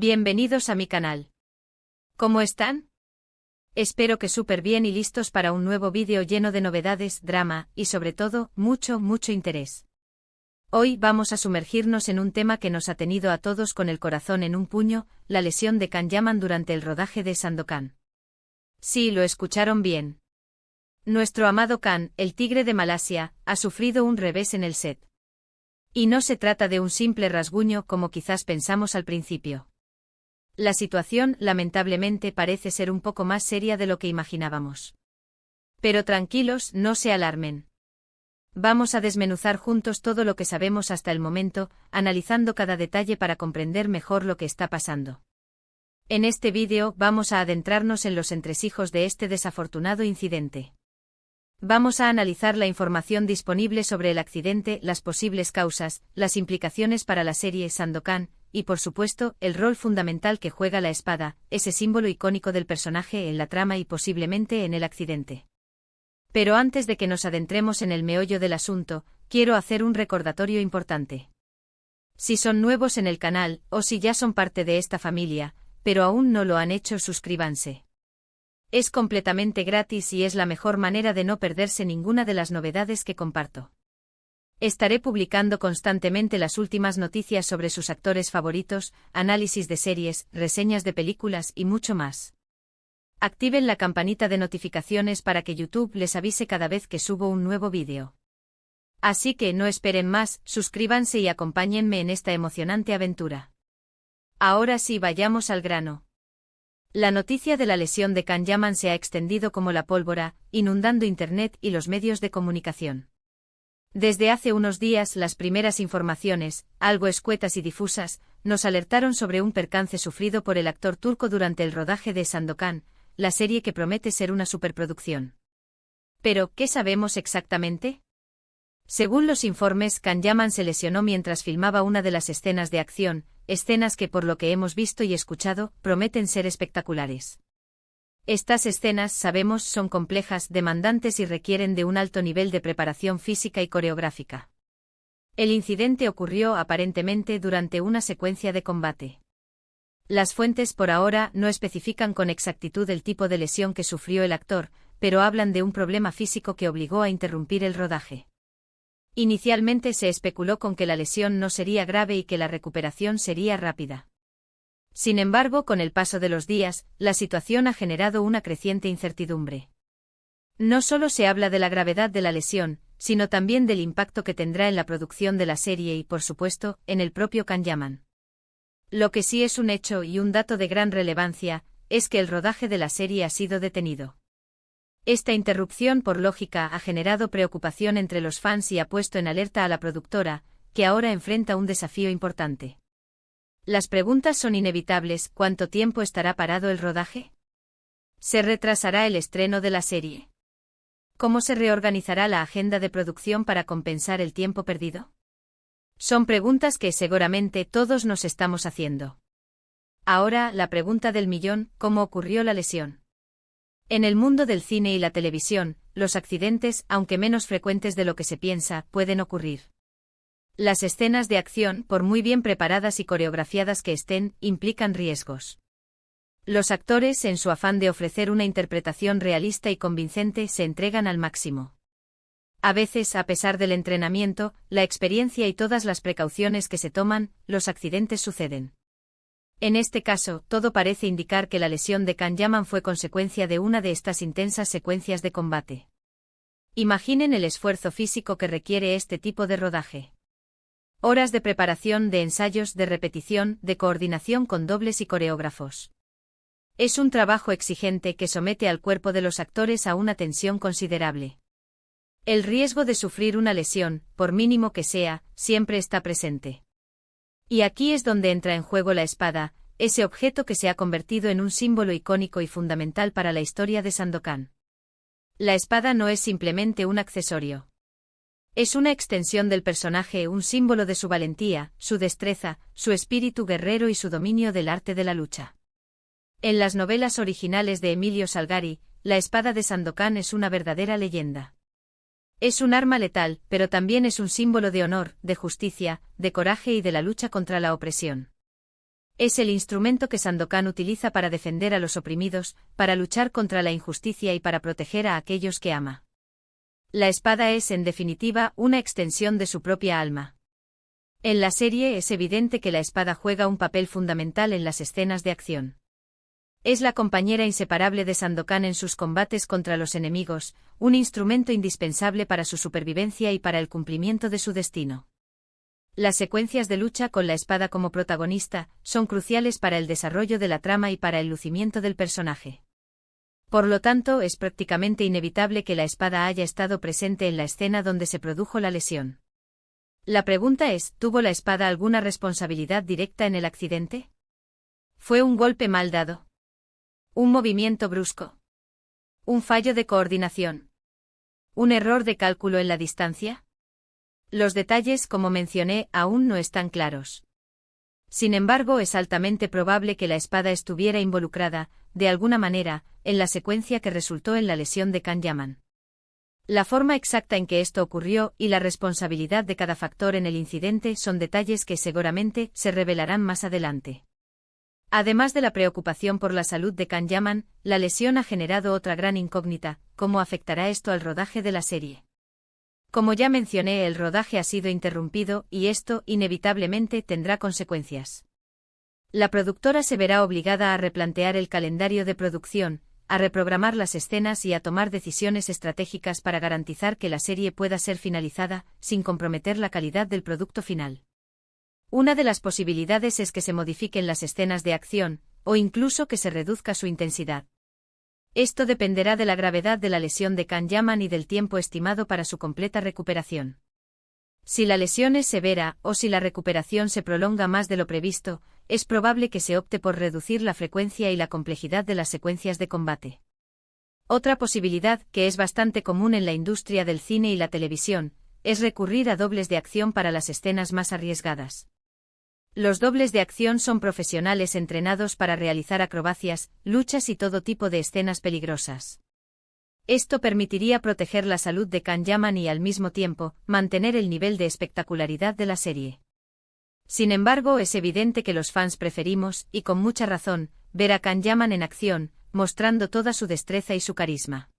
Bienvenidos a mi canal. ¿Cómo están? Espero que súper bien y listos para un nuevo vídeo lleno de novedades, drama y sobre todo, mucho interés. Hoy vamos a sumergirnos en un tema que nos ha tenido a todos con el corazón en un puño, la lesión de Can Yaman durante el rodaje de Sandokan. Sí, lo escucharon bien. Nuestro amado Can, el tigre de Malasia, ha sufrido un revés en el set. Y no se trata de un simple rasguño como quizás pensamos al principio. La situación, lamentablemente, parece ser un poco más seria de lo que imaginábamos. Pero tranquilos, no se alarmen. Vamos a desmenuzar juntos todo lo que sabemos hasta el momento, analizando cada detalle para comprender mejor lo que está pasando. En este vídeo vamos a adentrarnos en los entresijos de este desafortunado incidente. Vamos a analizar la información disponible sobre el accidente, las posibles causas, las implicaciones para la serie Sandokan, y por supuesto, el rol fundamental que juega la espada, ese símbolo icónico del personaje en la trama y posiblemente en el accidente. Pero antes de que nos adentremos en el meollo del asunto, quiero hacer un recordatorio importante. Si son nuevos en el canal, o si ya son parte de esta familia, pero aún no lo han hecho, suscríbanse. Es completamente gratis y es la mejor manera de no perderse ninguna de las novedades que comparto. Estaré publicando constantemente las últimas noticias sobre sus actores favoritos, análisis de series, reseñas de películas y mucho más. Activen la campanita de notificaciones para que YouTube les avise cada vez que subo un nuevo vídeo. Así que no esperen más, suscríbanse y acompáñenme en esta emocionante aventura. Ahora sí, vayamos al grano. La noticia de la lesión de Can Yaman se ha extendido como la pólvora, inundando Internet y los medios de comunicación. Desde hace unos días las primeras informaciones, algo escuetas y difusas, nos alertaron sobre un percance sufrido por el actor turco durante el rodaje de Sandokan, la serie que promete ser una superproducción. Pero, ¿qué sabemos exactamente? Según los informes, Can Yaman se lesionó mientras filmaba una de las escenas de acción, escenas que por lo que hemos visto y escuchado, prometen ser espectaculares. Estas escenas, sabemos, son complejas, demandantes y requieren de un alto nivel de preparación física y coreográfica. El incidente ocurrió aparentemente durante una secuencia de combate. Las fuentes por ahora no especifican con exactitud el tipo de lesión que sufrió el actor, pero hablan de un problema físico que obligó a interrumpir el rodaje. Inicialmente se especuló con que la lesión no sería grave y que la recuperación sería rápida. Sin embargo, con el paso de los días, la situación ha generado una creciente incertidumbre. No solo se habla de la gravedad de la lesión, sino también del impacto que tendrá en la producción de la serie y, por supuesto, en el propio Can Yaman. Lo que sí es un hecho y un dato de gran relevancia, es que el rodaje de la serie ha sido detenido. Esta interrupción, por lógica, ha generado preocupación entre los fans y ha puesto en alerta a la productora, que ahora enfrenta un desafío importante. Las preguntas son inevitables: ¿cuánto tiempo estará parado el rodaje? ¿Se retrasará el estreno de la serie? ¿Cómo se reorganizará la agenda de producción para compensar el tiempo perdido? Son preguntas que seguramente todos nos estamos haciendo. Ahora, la pregunta del millón: ¿cómo ocurrió la lesión? En el mundo del cine y la televisión, los accidentes, aunque menos frecuentes de lo que se piensa, pueden ocurrir. Las escenas de acción, por muy bien preparadas y coreografiadas que estén, implican riesgos. Los actores, en su afán de ofrecer una interpretación realista y convincente, se entregan al máximo. A veces, a pesar del entrenamiento, la experiencia y todas las precauciones que se toman, los accidentes suceden. En este caso, todo parece indicar que la lesión de Can Yaman fue consecuencia de una de estas intensas secuencias de combate. Imaginen el esfuerzo físico que requiere este tipo de rodaje. Horas de preparación, de ensayos, de repetición, de coordinación con dobles y coreógrafos. Es un trabajo exigente que somete al cuerpo de los actores a una tensión considerable. El riesgo de sufrir una lesión, por mínimo que sea, siempre está presente. Y aquí es donde entra en juego la espada, ese objeto que se ha convertido en un símbolo icónico y fundamental para la historia de Sandokan. La espada no es simplemente un accesorio. Es una extensión del personaje, un símbolo de su valentía, su destreza, su espíritu guerrero y su dominio del arte de la lucha. En las novelas originales de Emilio Salgari, la espada de Sandokan es una verdadera leyenda. Es un arma letal, pero también es un símbolo de honor, de justicia, de coraje y de la lucha contra la opresión. Es el instrumento que Sandokan utiliza para defender a los oprimidos, para luchar contra la injusticia y para proteger a aquellos que ama. La espada es, en definitiva, una extensión de su propia alma. En la serie es evidente que la espada juega un papel fundamental en las escenas de acción. Es la compañera inseparable de Sandokan en sus combates contra los enemigos, un instrumento indispensable para su supervivencia y para el cumplimiento de su destino. Las secuencias de lucha con la espada como protagonista son cruciales para el desarrollo de la trama y para el lucimiento del personaje. Por lo tanto, es prácticamente inevitable que la espada haya estado presente en la escena donde se produjo la lesión. La pregunta es, ¿tuvo la espada alguna responsabilidad directa en el accidente? ¿Fue un golpe mal dado? ¿Un movimiento brusco? ¿Un fallo de coordinación? ¿Un error de cálculo en la distancia? Los detalles, como mencioné, aún no están claros. Sin embargo, es altamente probable que la espada estuviera involucrada, de alguna manera, en la secuencia que resultó en la lesión de Can Yaman. La forma exacta en que esto ocurrió y la responsabilidad de cada factor en el incidente son detalles que seguramente se revelarán más adelante. Además de la preocupación por la salud de Can Yaman, la lesión ha generado otra gran incógnita: ¿cómo afectará esto al rodaje de la serie? Como ya mencioné, el rodaje ha sido interrumpido y esto, inevitablemente, tendrá consecuencias. La productora se verá obligada a replantear el calendario de producción, a reprogramar las escenas y a tomar decisiones estratégicas para garantizar que la serie pueda ser finalizada, sin comprometer la calidad del producto final. Una de las posibilidades es que se modifiquen las escenas de acción, o incluso que se reduzca su intensidad. Esto dependerá de la gravedad de la lesión de Can Yaman y del tiempo estimado para su completa recuperación. Si la lesión es severa, o si la recuperación se prolonga más de lo previsto, es probable que se opte por reducir la frecuencia y la complejidad de las secuencias de combate. Otra posibilidad, que es bastante común en la industria del cine y la televisión, es recurrir a dobles de acción para las escenas más arriesgadas. Los dobles de acción son profesionales entrenados para realizar acrobacias, luchas y todo tipo de escenas peligrosas. Esto permitiría proteger la salud de Can Yaman y, al mismo tiempo, mantener el nivel de espectacularidad de la serie. Sin embargo, es evidente que los fans preferimos, y con mucha razón, ver a Can Yaman en acción, mostrando toda su destreza y su carisma.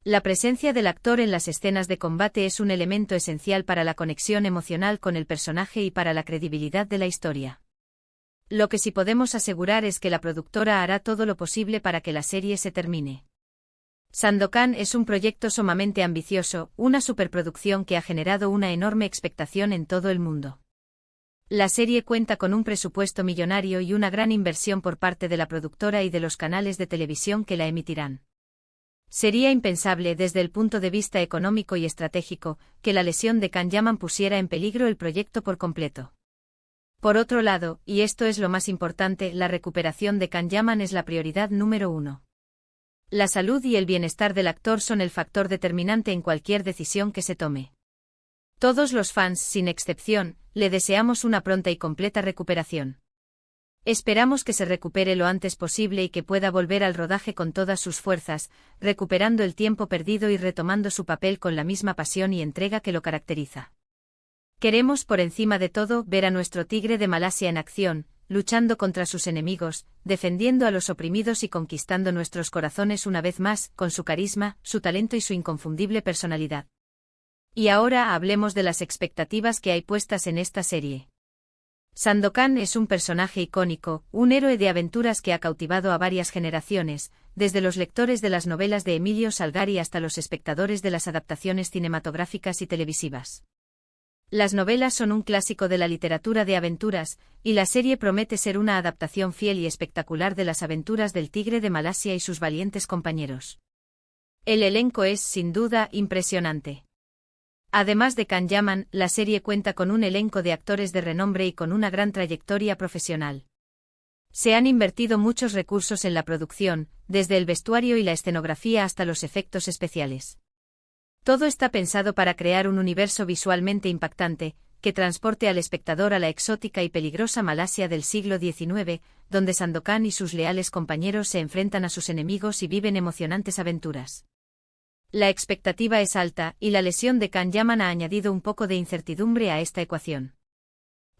La presencia del actor en las escenas de combate es un elemento esencial para la conexión emocional con el personaje y para la credibilidad de la historia. Lo que sí podemos asegurar es que la productora hará todo lo posible para que la serie se termine. Sandokan es un proyecto sumamente ambicioso, una superproducción que ha generado una enorme expectación en todo el mundo. La serie cuenta con un presupuesto millonario y una gran inversión por parte de la productora y de los canales de televisión que la emitirán. Sería impensable desde el punto de vista económico y estratégico que la lesión de Can Yaman pusiera en peligro el proyecto por completo. Por otro lado, y esto es lo más importante, la recuperación de Can Yaman es la prioridad número 1. La salud y el bienestar del actor son el factor determinante en cualquier decisión que se tome. Todos los fans, sin excepción, le deseamos una pronta y completa recuperación. Esperamos que se recupere lo antes posible y que pueda volver al rodaje con todas sus fuerzas, recuperando el tiempo perdido y retomando su papel con la misma pasión y entrega que lo caracteriza. Queremos, por encima de todo, ver a nuestro tigre de Malasia en acción, luchando contra sus enemigos, defendiendo a los oprimidos y conquistando nuestros corazones una vez más, con su carisma, su talento y su inconfundible personalidad. Y ahora hablemos de las expectativas que hay puestas en esta serie. Sandokan es un personaje icónico, un héroe de aventuras que ha cautivado a varias generaciones, desde los lectores de las novelas de Emilio Salgari hasta los espectadores de las adaptaciones cinematográficas y televisivas. Las novelas son un clásico de la literatura de aventuras, y la serie promete ser una adaptación fiel y espectacular de las aventuras del tigre de Malasia y sus valientes compañeros. El elenco es, sin duda, impresionante. Además de Can Yaman, la serie cuenta con un elenco de actores de renombre y con una gran trayectoria profesional. Se han invertido muchos recursos en la producción, desde el vestuario y la escenografía hasta los efectos especiales. Todo está pensado para crear un universo visualmente impactante, que transporte al espectador a la exótica y peligrosa Malasia del siglo XIX, donde Sandokan y sus leales compañeros se enfrentan a sus enemigos y viven emocionantes aventuras. La expectativa es alta, y la lesión de Can Yaman ha añadido un poco de incertidumbre a esta ecuación.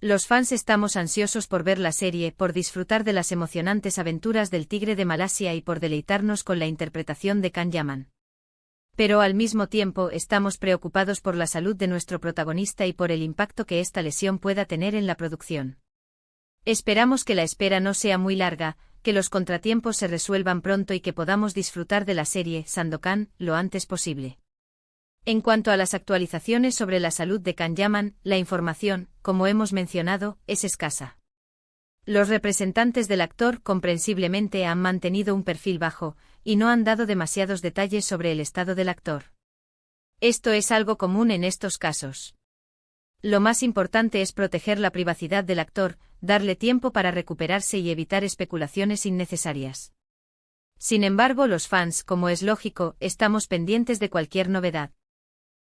Los fans estamos ansiosos por ver la serie, por disfrutar de las emocionantes aventuras del tigre de Malasia y por deleitarnos con la interpretación de Can Yaman. Pero al mismo tiempo estamos preocupados por la salud de nuestro protagonista y por el impacto que esta lesión pueda tener en la producción. Esperamos que la espera no sea muy larga, que los contratiempos se resuelvan pronto y que podamos disfrutar de la serie Sandokan lo antes posible. En cuanto a las actualizaciones sobre la salud de Can Yaman, la información, como hemos mencionado, es escasa. Los representantes del actor comprensiblemente han mantenido un perfil bajo, y no han dado demasiados detalles sobre el estado del actor. Esto es algo común en estos casos. Lo más importante es proteger la privacidad del actor, darle tiempo para recuperarse y evitar especulaciones innecesarias. Sin embargo, los fans, como es lógico, estamos pendientes de cualquier novedad.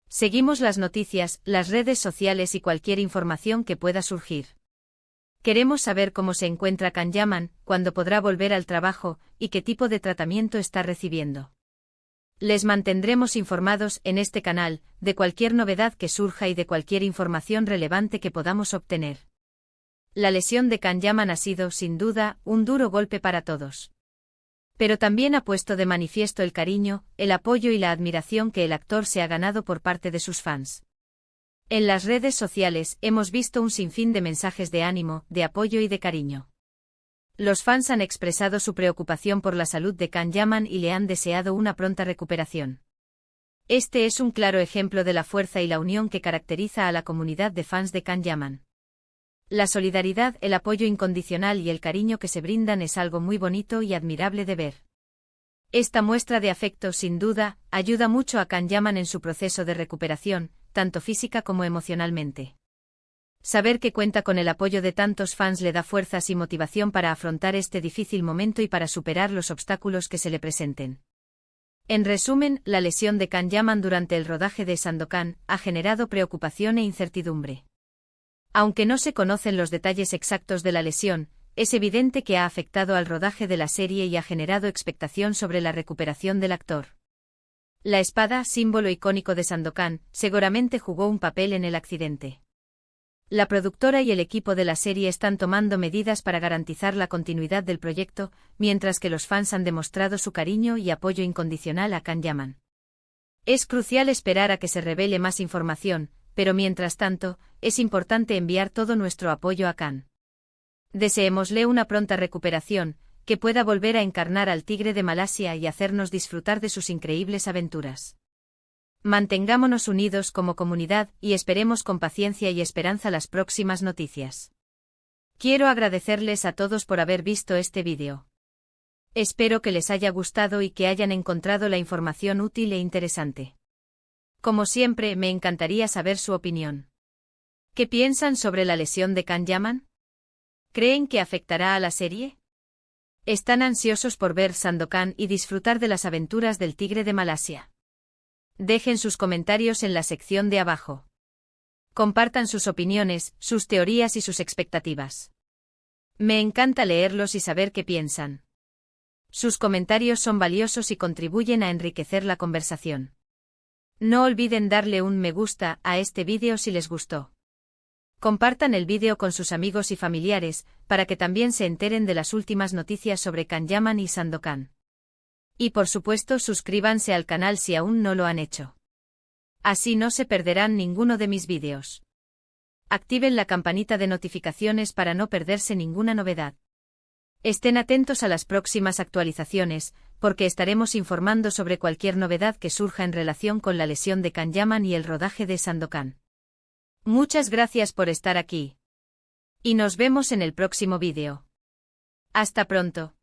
Seguimos las noticias, las redes sociales y cualquier información que pueda surgir. Queremos saber cómo se encuentra Can Yaman, cuándo podrá volver al trabajo, y qué tipo de tratamiento está recibiendo. Les mantendremos informados en este canal, de cualquier novedad que surja y de cualquier información relevante que podamos obtener. La lesión de Can Yaman ha sido, sin duda, un duro golpe para todos. Pero también ha puesto de manifiesto el cariño, el apoyo y la admiración que el actor se ha ganado por parte de sus fans. En las redes sociales hemos visto un sinfín de mensajes de ánimo, de apoyo y de cariño. Los fans han expresado su preocupación por la salud de Can Yaman y le han deseado una pronta recuperación. Este es un claro ejemplo de la fuerza y la unión que caracteriza a la comunidad de fans de Can Yaman. La solidaridad, el apoyo incondicional y el cariño que se brindan es algo muy bonito y admirable de ver. Esta muestra de afecto, sin duda, ayuda mucho a Can Yaman en su proceso de recuperación, tanto física como emocionalmente. Saber que cuenta con el apoyo de tantos fans le da fuerzas y motivación para afrontar este difícil momento y para superar los obstáculos que se le presenten. En resumen, la lesión de Can Yaman durante el rodaje de Sandokan ha generado preocupación e incertidumbre. Aunque no se conocen los detalles exactos de la lesión, es evidente que ha afectado al rodaje de la serie y ha generado expectación sobre la recuperación del actor. La espada, símbolo icónico de Sandokan, seguramente jugó un papel en el accidente. La productora y el equipo de la serie están tomando medidas para garantizar la continuidad del proyecto, mientras que los fans han demostrado su cariño y apoyo incondicional a Can Yaman. Es crucial esperar a que se revele más información, pero mientras tanto, es importante enviar todo nuestro apoyo a Can. Deseémosle una pronta recuperación, que pueda volver a encarnar al tigre de Malasia y hacernos disfrutar de sus increíbles aventuras. Mantengámonos unidos como comunidad y esperemos con paciencia y esperanza las próximas noticias. Quiero agradecerles a todos por haber visto este vídeo. Espero que les haya gustado y que hayan encontrado la información útil e interesante. Como siempre, me encantaría saber su opinión. ¿Qué piensan sobre la lesión de Can Yaman? ¿Creen que afectará a la serie? ¿Están ansiosos por ver Sandokan y disfrutar de las aventuras del tigre de Malasia? Dejen sus comentarios en la sección de abajo. Compartan sus opiniones, sus teorías y sus expectativas. Me encanta leerlos y saber qué piensan. Sus comentarios son valiosos y contribuyen a enriquecer la conversación. No olviden darle un me gusta a este vídeo si les gustó. Compartan el vídeo con sus amigos y familiares, para que también se enteren de las últimas noticias sobre Can Yaman y Sandokan. Y por supuesto suscríbanse al canal si aún no lo han hecho. Así no se perderán ninguno de mis vídeos. Activen la campanita de notificaciones para no perderse ninguna novedad. Estén atentos a las próximas actualizaciones, porque estaremos informando sobre cualquier novedad que surja en relación con la lesión de Can Yaman y el rodaje de Sandokan. Muchas gracias por estar aquí. Y nos vemos en el próximo vídeo. Hasta pronto.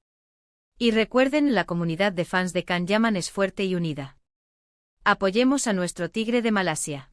Y recuerden, la comunidad de fans de Can Yaman es fuerte y unida. Apoyemos a nuestro tigre de Malasia.